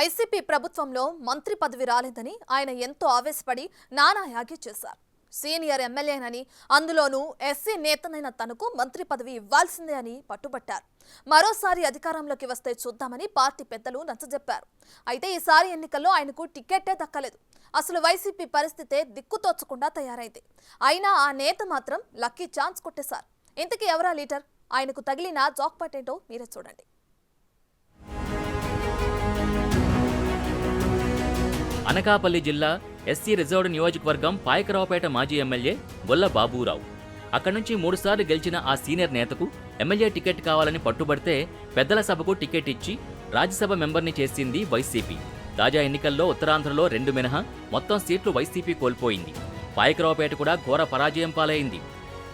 YCP ప్రభుత్వంలో మంత్రి పదవి రాలేదని ఆయన ఎంతో ఆవేశపడి నానా యాగి చేశారు. సీనియర్ ఎమ్మెల్యేనని, అందులోనూ ఎస్సీ నేతనైన తనకు మంత్రి పదవి ఇవ్వాల్సిందే అని పట్టుబట్టారు. మరోసారి అధికారంలోకి వస్తే చూద్దామని పార్టీ పెద్దలు నచ్చజెప్పారు. అయితే ఈసారి ఎన్నికల్లో ఆయనకు టికెట్టే దక్కలేదు. అసలు వైసీపీ పరిస్థితే దిక్కుతోచకుండా తయారైంది. అయినా ఆ నేత మాత్రం లక్కీ ఛాన్స్ కొట్టేశారు. ఇంతకీ ఎవరా లీడర్? ఆయనకు తగిలిన జాక్పాట్ ఏంటో మీరే చూడండి. అనకాపల్లి జిల్లా ఎస్సీ రిజర్వ్డ్ నియోజకవర్గం పాయకరావుపేట మాజీ ఎమ్మెల్యే గొల్ల బాబూరావు. అక్కడి నుంచి 3 సార్లు గెలిచిన ఆ సీనియర్ నేతకు ఎమ్మెల్యే టికెట్ కావాలని పట్టుబడితే పెద్దల సభకు టికెట్ ఇచ్చి రాజ్యసభ మెంబర్ని చేసింది వైసీపీ. తాజా ఎన్నికల్లో ఉత్తరాంధ్రలో 2 మినహా మొత్తం సీట్లు వైసీపీ కోల్పోయింది. పాయకరావుపేట కూడా ఘోర పరాజయం పాలైంది.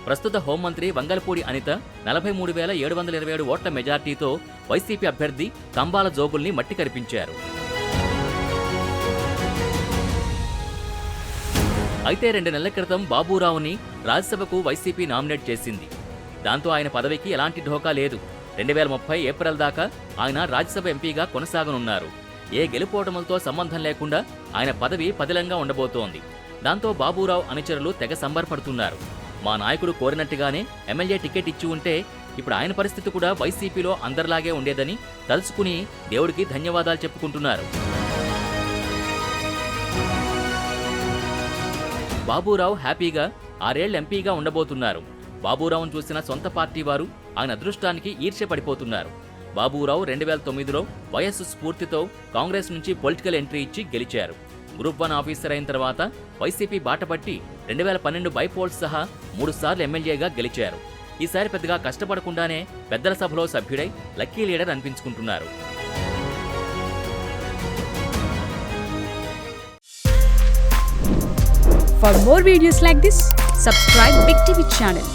ప్రస్తుత హోంమంత్రి వంగలపూడి అనిత 43,727 ఓట్ల మెజార్టీతో వైసీపీ అభ్యర్థి కంబాల జోగుల్ని మట్టి కరిపించారు. అయితే 2 నెలల క్రితం బాబూరావుని రాజ్యసభకు వైసీపీ నామినేట్ చేసింది. దాంతో ఆయన పదవికి ఎలాంటి ఢోకా లేదు. 2030 ఏప్రిల్ దాకా ఆయన రాజ్యసభ ఎంపీగా కొనసాగనున్నారు. ఏ గెలుపోటములతో సంబంధం లేకుండా ఆయన పదవి పదిలంగా ఉండబోతోంది. దాంతో బాబూరావు అనుచరులు తెగ సంబరపడుతున్నారు. మా నాయకుడు కోరినట్టుగానే ఎమ్మెల్యే టికెట్ ఇచ్చి ఉంటే ఇప్పుడు ఆయన పరిస్థితి కూడా వైసీపీలో అందరిలాగే ఉండేదని తలుచుకుని దేవుడికి ధన్యవాదాలు చెప్పుకుంటున్నారు. బాబూరావు హ్యాపీగా 6 ఏళ్ల ఎంపీగా ఉండబోతున్నారు. బాబూరావును చూసిన సొంత పార్టీ వారు ఆయన అదృష్టానికి ఈర్ష్య పడిపోతున్నారు. బాబూరావు 2009లో వయస్సు స్ఫూర్తితో కాంగ్రెస్ నుంచి పొలిటికల్ ఎంట్రీ ఇచ్చి గెలిచారు. గ్రూప్ 1 ఆఫీసర్ అయిన తర్వాత వైసీపీ బాటపట్టి 2012 బైపోల్స్ సహా 3 సార్లు ఎమ్మెల్యేగా గెలిచారు. ఈసారి పెద్దగా కష్టపడకుండానే పెద్దల సభలో సభ్యుడై లక్కీ లీడర్ అనిపించుకుంటున్నారు. For more videos like this, subscribe Big TV channel.